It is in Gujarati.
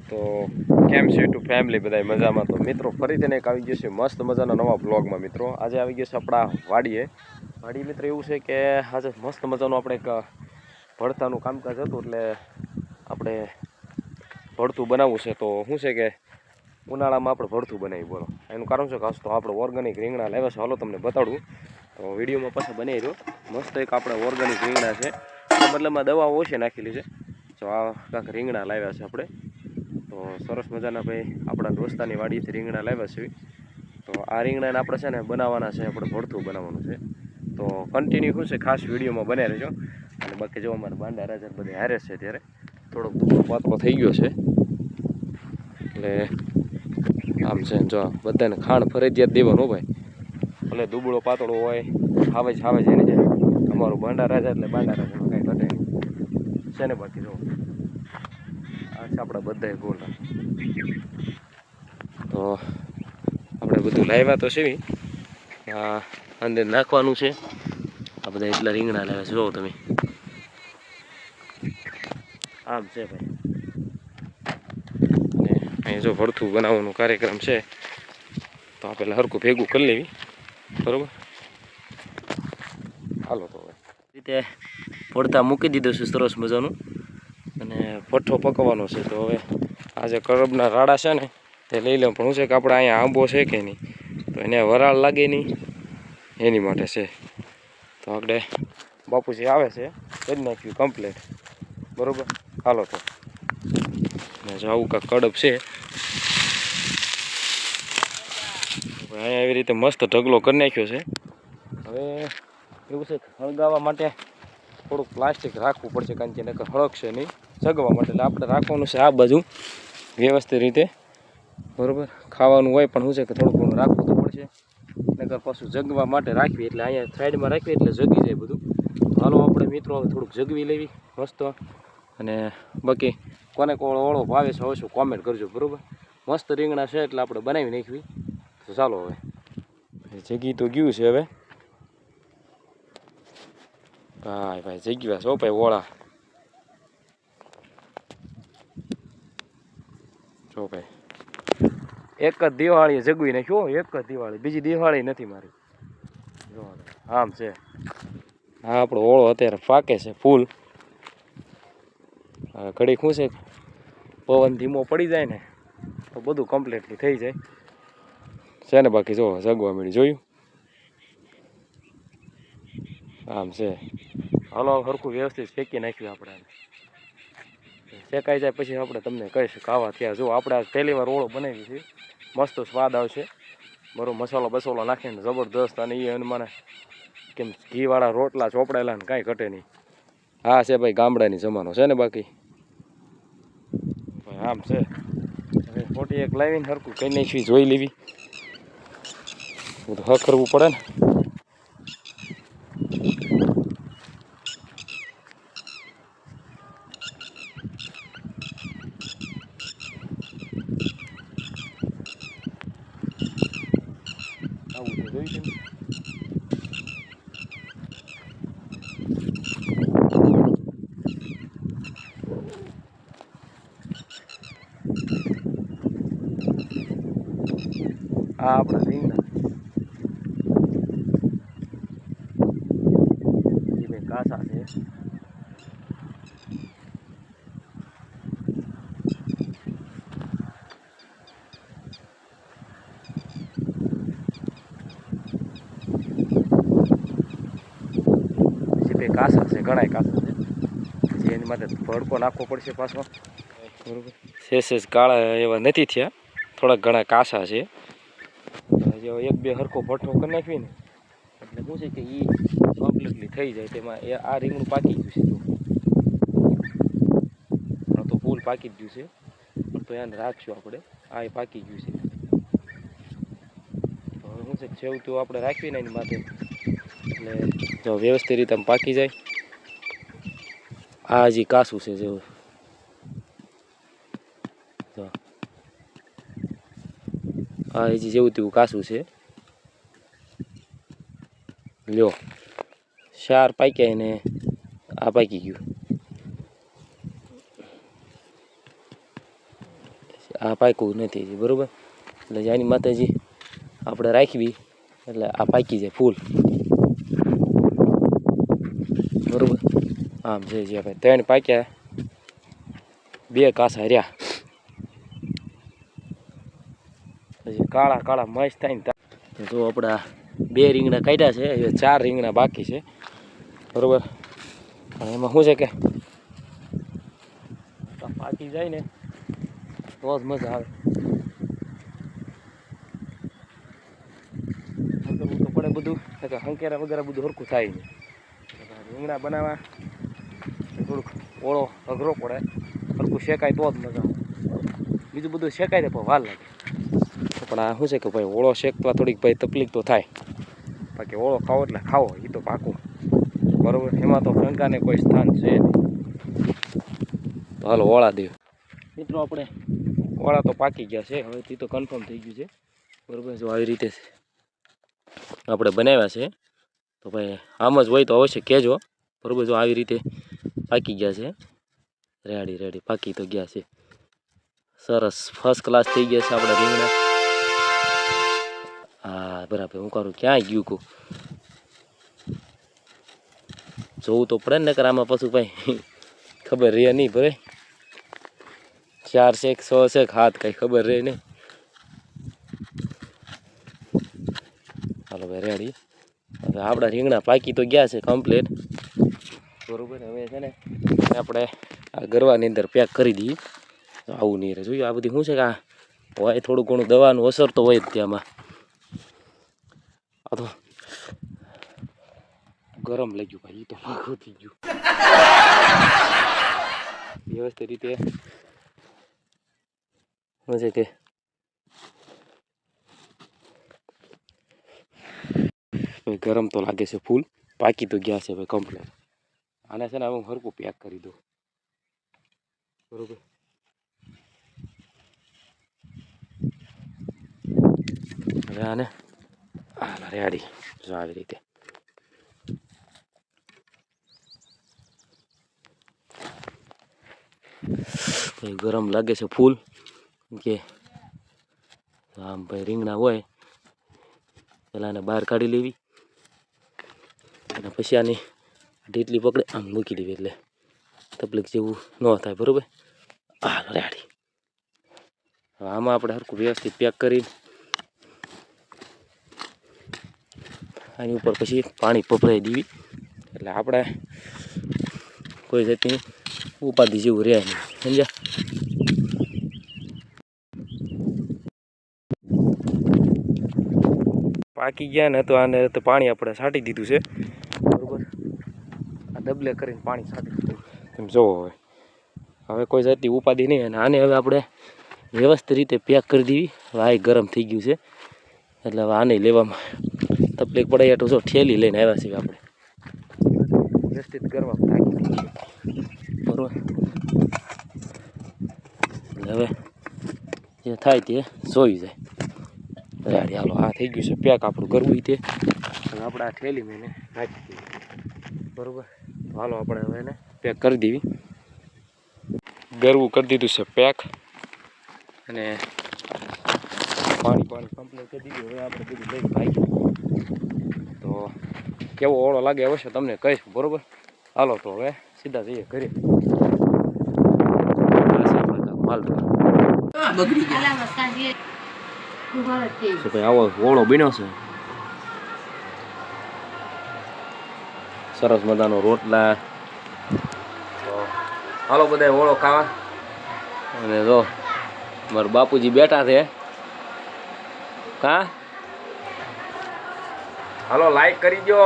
તો કેમ છે ટુ ફેમિલી બધા મજામાં? તો મિત્રો ફરીથી એક આવી ગયો છે મસ્ત મજાના નવા બ્લોગમાં. મિત્રો આજે આવી ગયો છે આપણા વાડી મિત્રો એવું છે કે આજે મસ્ત મજાનું આપણે એક ભડતાનું કામકાજ હતું, એટલે આપણે ભડતું બનાવવું છે. તો શું છે કે ઉનાળામાં આપણે ભડતું બનાવી, બોલો એનું કારણ છે ખાસ તો આપણે ઓર્ગેનિક રીંગણા લાવ્યા છે. હાલો તમને બતાડું, તો વિડીયોમાં પાછા બનાવી દો. મસ્ત એક આપણે ઓર્ગેનિક રીંગણા છે, મતલબમાં દવાઓ ઓછી નાખેલી છે. જો આ કાંઈક રીંગણા લાવ્યા છે આપણે, તો સરસ મજાના ભાઈ આપણા દોસ્તાની વાડીથી રીંગણા લાવ્યા છે. તો આ રીંગણાને આપણે છે ને બનાવવાના છે, આપણે ભડથું બનાવવાનું છે. તો કન્ટિન્યુ શું છે ખાસ વિડીયોમાં બન્યા રહેજો. અને બાકી જો અમારે બાંડા રાજા બધી હારે છે, ત્યારે થોડોક દુબળો પાતળો થઈ ગયો છે, એટલે આમ છે. જો બધાને ખાણ ફરજિયાત દેવાનું ભાઈ, ભલે દુબળો પાતળો હોય, હાવે જ એને જાય. અમારું બાંડા રાજા એટલે બાંડા રાજામાં કાંઈ ઘટે નહીં છે ને. બાકી જો આ છે આપણા બધાય ગોલા. તો આપણે બધું લાવ્યા તો છે, આ અંદર નાખવાનું છે. આ બધા એટલા રીંગણા લાવ્યા છે, જોવો તમે. આમ છે ભાઈ, અને અહીં જો ભડથું બનાવવાનો કાર્યક્રમ છે, તો આ પહેલાં હરખું ભેગું કરી લેવી, બરાબર. હાલો તો હવે રીતે ભડતા મૂકી દીધું છે સરસ મજાનું, અને ભઠ્ઠો પકવવાનો છે. તો હવે આજે કરબના રાડા છે ને તે લઈ લઉં, પણ શું છે કે આપણે અહીંયા આંબો છે કે નહીં, તો એને વરાળ લાગે નહીં એની માટે છે. તો આપણે બાપુજી આવે છે કરી નાખ્યું કમ્પ્લેટ, બરાબર. હાલો તો ને જો આવું કાંઈક કડપ છે. અહીંયા એવી રીતે મસ્ત ઢગલો કરી નાખ્યો છે. હવે એવું છે હળગાવવા માટે થોડુંક પ્લાસ્ટિક રાખવું પડશે, કારણ કે નકર હળગશે નહીં સગવા માટે. એટલે આપણે રાખવાનું છે આ બાજુ વ્યવસ્થિત રીતે, બરાબર. ખાવાનું હોય પણ શું છે કે થોડું ઘણું રાખવું તો પડશે, નકર પાછું જગવા માટે રાખવી. એટલે અહીંયા સાઈડમાં રાખવી એટલે જગી જાય બધું. હાલો આપણે મિત્રો હવે થોડુંક જગવી લેવી મસ્ત. અને બાકી કોને ઓળો ભાવે છે હવે શું કોમેન્ટ કરજો, બરાબર. મસ્ત રીંગણા છે એટલે આપણે બનાવી નાખવી. તો ચાલો હવે જગી તો ગયું છે હવે. હા ભાઈ જગ્યા છો ભાઈ ઓળા, જો ભાઈ એક જ દિવાળી જગવી નાખ્યો, એક જ દિવાળી, બીજી દિવાળી નથી મારી. જો આમ છે. હા આપણો ઓળો અત્યારે પાકે છે ફૂલ. ઘડીક શું છે પવન ધીમો પડી જાય ને તો બધું કમ્પ્લીટલી થઈ જાય છે ને. બાકી જો જગવા મળી, જોયું આમ છે. હાલો સરખું વ્યવસ્થિત શેકી નાખ્યું આપણે. શેકાઈ જાય પછી આપણે તમને કહીશું ખાવા ત્યાં. જો આપણે આ પહેલી વાર ઓળો બનાવી છે, મસ્ત સ્વાદ આવશે, બરોબર. મસાલો બસાલો નાખીને જબરદસ્ત. અને એ મને કેમ ઘીવાળા રોટલા ચોપડાયેલા ને કાંઈ ઘટે નહીં. હા છે ભાઈ ગામડાની જમાનો છે ને. બાકી ભાઈ આમ છે. હવે ખોટી એક લાવીને સરખું કઈ નાખવી, જોઈ લેવી, બધું હક કરવું પડે ને. આવું છે, જોયું તમે. આ આપણા રીંગણા એ ભાઈ કાસા છે. કાસા છે, ઘણા કાસા છે. પછી એની માટે ભડકો નાખવો પડશે પાછો, બરોબર. શેષ કાળા એવા નથી થયા, થોડાક ઘણા કાસા છે. જો એક બે હરખો ભઠ્ઠો કરી નાખવી ને એટલે શું છે કે એ કમ્પ્લીટલી થઈ જાય. તેમાં એ આ રીંગણું પાકી ગયું છે, તો ફૂલ પાકી જ ગયું છે, તો એને રાખશું આપણે. આ એ પાકી ગયું છે. તો હવે શું છે છેવતું આપણે રાખવી ને એની માથે, એટલે જો વ્યવસ્થિત રીતે આમ પાકી જાય. આ હજી કાસું છે, જેવું તો આ હજી જેવું તેવું કાસું છે. લ્યો 4 પાક્યા ને આ પાકી ગયું. આ પાક્યું નથી બરાબર. એટલે જાની માતાજી આપણે રાખવી એટલે આ પાકી જાય ફૂલ બરાબર. આમ છે જે ભાઈ 3 પાક્યા, 2 કાસા રહ્યા, પછી કાળા કાળા મસ્ત થાય ને જો આપણા 2 રીંગણા કાઢ્યા છે, હવે 4 રીંગણા બાકી છે બરાબર. અને એમાં શું છે કે પાકી જાય ને તો જ મજા આવે. કરવું તો પડે બધું, હંકેરા વગેરે બધું સરખું થાય નહીં. રીંગણા બનાવવા થોડુંક ઓળો અઘરો પડે, સરખું શેકાય તો જ મજા આવે. બીજું બધું શેકાય ને પણ વાર લાગે. પણ આ શું છે કે ભાઈ ઓળો શેકવા થોડીક ભાઈ તકલીફ તો થાય, બાકી ઓળો ખાવો એટલે ખાવો એ તો પાકું બરાબર. એમાં તો શંકાને કોઈ સ્થાન છે નહીં. તો હાલો ઓળા દે મિત્રો. આપણે ઓળા તો પાકી ગયા છે, હવે તે તો કન્ફર્મ થઈ ગયું છે બરાબર. જો આવી રીતે આપણે બનાવ્યા છે તો ભાઈ આમ જ હોય તો અવશ્ય કહેજો બરાબર. જો આવી રીતે પાકી ગયા છે, રેડી પાકી તો ગયા છે, સરસ ફર્સ્ટ ક્લાસ થઈ ગયા છે આપણા રીંગણા. હા બરાબર. હું કરું ક્યાંય ગયું કહું, જોવું તો પડે ને, નકર આમાં પાછું ભાઈ ખબર રહે નહીં ભાઈ. 4 શેક 100 શેક હાથ કાંઈ ખબર રહે નહીં. હાલો ભાઈ રેડી. હવે આપણા રીંગણા પાકી તો ગયા છે કમ્પ્લીટ બરાબર. હવે છે ને આપણે આ ગરવાની અંદર પેક કરી દઈએ. આવું નહીં રહે. જોયું આ બધી શું છે કે આ હોય થોડું ઘણું દવાનું અસર તો હોય જ ત્યાંમાં. આ તો ગરમ લાગ્યું ભાઈ, એ તો પાકું થઈ ગયું વ્યવસ્થિત રીતે. શું છે કે ગરમ તો લાગે છે ફૂલ, પાકી તો ગયા છે ભાઈ કમ્પ્લેટ. આને છે ને હું હરકું પેક કરી દઉં બરોબર. હવે આને રેડી જો આવી રીતે ગરમ લાગે છે ફૂલ કે આમ ભાઈ રીંગણા હોય પેલા આને બહાર કાઢી લેવી અને પછી આની ઢીટલી પકડે આમ મૂકી દેવી એટલે તકલીફ જેવું ન થાય બરોબર. હા રેડી. હવે આમાં આપણે હરખું વ્યવસ્થિત પેક કરી આની ઉપર પછી પાણી પપરાઈ દેવી એટલે આપણે કોઈ જાતની ઉપાધિ જેવું રહે નહીં સમજ્યા. પાકી ગયા ને તો આને તો પાણી આપણે છાંટી દીધું છે બરોબર. આ ડબલે કરીને પાણી છાંટી દીધું તમે જોવો. હવે કોઈ જાતની ઉપાધિ નહીં અને આને હવે આપણે વ્યવસ્થિત રીતે પેક કરી દેવી. હવે આ ગરમ થઈ ગયું છે એટલે હવે આને લેવામાં તકલીફ પડે એટલું જો ઠેલી લઈને આવ્યા છીએ આપણે વ્યવસ્થિત કરવા થાકી દઈએ બરોબર. હવે જે થાય તે જોઈ જાય રેડી. હાલો આ થઈ ગયું છે પેક આપણું ગરવું તે. હવે આપણે આ ઠેલી મેને નાખી દઈએ બરોબર. હાલો આપણે હવે એને પેક કરી દેવી. ગરવું કરી દીધું છે પેક અને પાણી કમ્પ્લીટ કરી દીધું. હવે આપણે બધું લઈને ભાગી તો કેવો ઓળો લાગે અવશ્ય તમને કહીશું બરોબર. હાલો તો હવે સીધા જઈએ ઘરે. ભાઈ આવો ઓળો બન્યો છે સરસ મજાનો રોટલા. તો હાલો બધા ઓળો ખાવા. અને જો મારા બાપુજી બેઠા છે કા. હાલો લાઈક કરી દો.